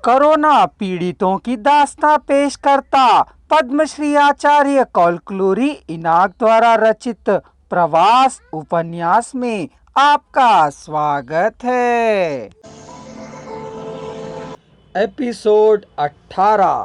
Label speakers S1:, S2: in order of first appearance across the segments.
S1: Corona पीड़ितों की दास्तां पेश करता पद्मश्री आचार्य कौलक्लूरी इनाक द्वारा रचित प्रवास उपन्यास में आपका स्वागत है। एपिसोड 18।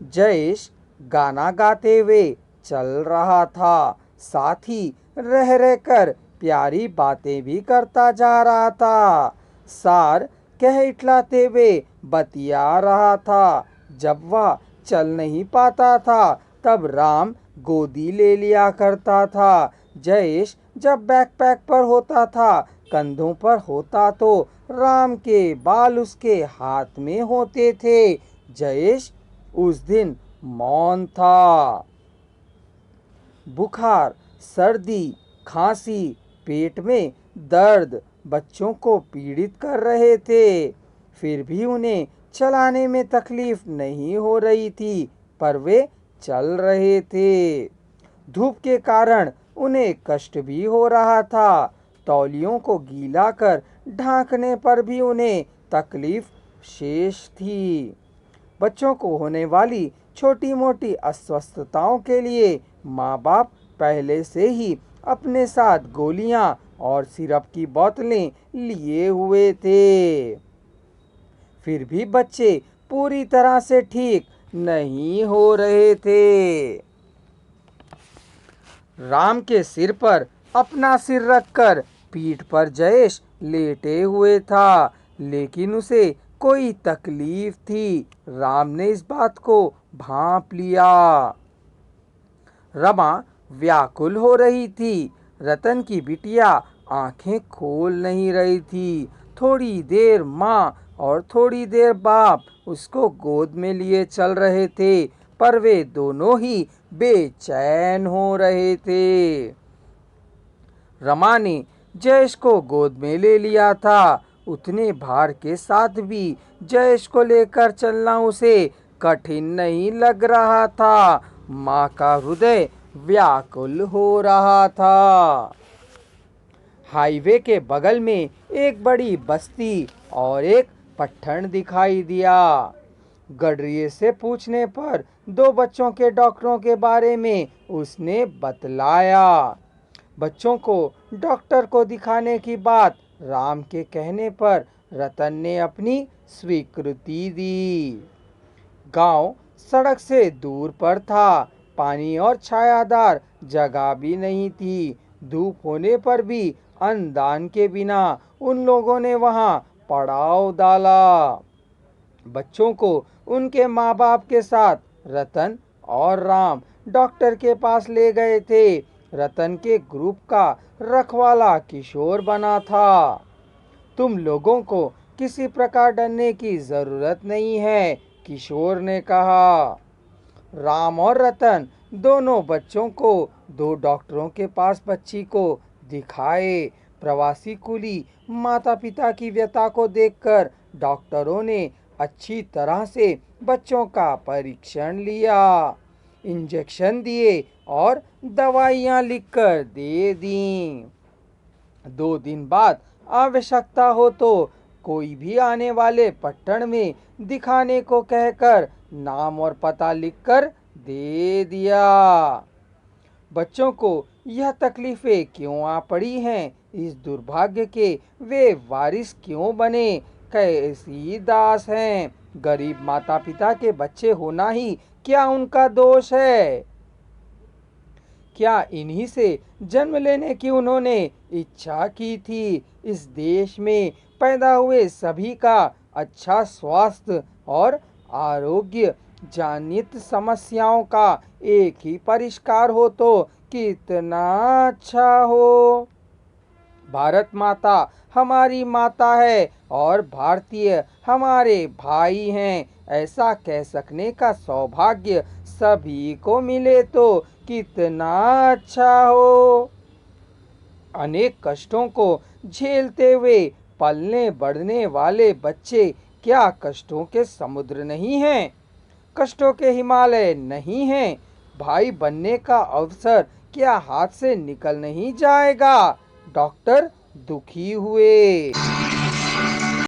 S1: जयेश गाना गाते हुए चल रहा था, साथ ही रह रहकर प्यारी बातें भी करता जा रहा था। सार कह इठलाते हुए बतिया रहा था। जब वह चल नहीं पाता था तब राम गोदी ले लिया करता था। जयेश जब बैकपैक पर होता था, कंधों पर होता तो राम के बाल उसके हाथ में होते थे। जयेश उस दिन मौन था। बुखार, सर्दी, खांसी, पेट में दर्द बच्चों को पीड़ित कर रहे थे। फिर भी उन्हें चलाने में तकलीफ नहीं हो रही थी, पर वे चल रहे थे। धूप के कारण उन्हें कष्ट भी हो रहा था। तौलियों को गीला कर ढांकने पर भी उन्हें तकलीफ शेष थी। बच्चों को होने वाली छोटी मोटी अस्वस्थताओं के लिए माँ बाप पहले से ही अपने साथ गोलियां और सिरप की बोतलें लिए हुए थे। फिर भी बच्चे पूरी तरह से ठीक नहीं हो रहे थे। राम के सिर पर अपना सिर रखकर पीठ पर जयेश लेटे हुए था, लेकिन उसे कोई तकलीफ थी। राम ने इस बात को भांप लिया। रमा व्याकुल हो रही थी। रतन की बिटिया आंखें खोल नहीं रही थी। थोड़ी देर माँ और थोड़ी देर बाप उसको गोद में लिए चल रहे थे, पर वे दोनों ही बेचैन हो रहे थे। रमा ने जयेश को गोद में ले लिया था। उतने भार के साथ भी जयेश को लेकर चलना उसे कठिन नहीं लग रहा था। माँ का हृदय व्याकुल हो रहा था। हाईवे के बगल में एक बड़ी बस्ती और एक पट्टन दिखाई दिया। गडरिये से पूछने पर दो बच्चों के डॉक्टरों के बारे में उसने बतलाया। बच्चों को डॉक्टर को दिखाने की बात राम के कहने पर रतन ने अपनी स्वीकृति दी। गांव सड़क से दूर पर था। पानी और छायादार जगह भी नहीं थी। धूप होने पर भी अन्नदान के बिना उन लोगों ने वहां पड़ाव डाला। बच्चों को उनके माँ बाप के साथ रतन और राम डॉक्टर के पास ले गए थे। रतन के ग्रुप का रखवाला किशोर बना था। तुम लोगों को किसी प्रकार डरने की जरूरत नहीं है, किशोर ने कहा। राम और रतन दोनों बच्चों को दो डॉक्टरों के पास बच्ची को दिखाए। प्रवासी कुली माता पिता की व्यथा को देखकर डॉक्टरों ने अच्छी तरह से बच्चों का परीक्षण लिया, इंजेक्शन दिए और दवाइयाँ लिखकर दे दी। 2 दिन बाद आवश्यकता हो तो कोई भी आने वाले पट्टन में दिखाने को कहकर नाम और पता लिखकर दे दिया। बच्चों को यह तकलीफें क्यों आ पड़ी हैं? इस दुर्भाग्य के वे वारिस क्यों बने? कैसी दास हैं? गरीब माता पिता के बच्चे होना ही क्या उनका दोष है? क्या इन्हीं से जन्म लेने की उन्होंने इच्छा की थी? इस देश में पैदा हुए सभी का अच्छा स्वास्थ्य और आरोग्य जनित समस्याओं का एक ही परिष्कार हो तो कितना अच्छा हो। भारत माता हमारी माता है और भारतीय हमारे भाई हैं, ऐसा कह सकने का सौभाग्य सभी को मिले तो कितना अच्छा हो। अनेक कष्टों को झेलते हुए पलने बढ़ने वाले बच्चे क्या कष्टों के समुद्र नहीं हैं? कष्टों के हिमालय नहीं हैं? भाई बनने का अवसर क्या हाथ से निकल नहीं जाएगा? डॉक्टर दुखी हुए।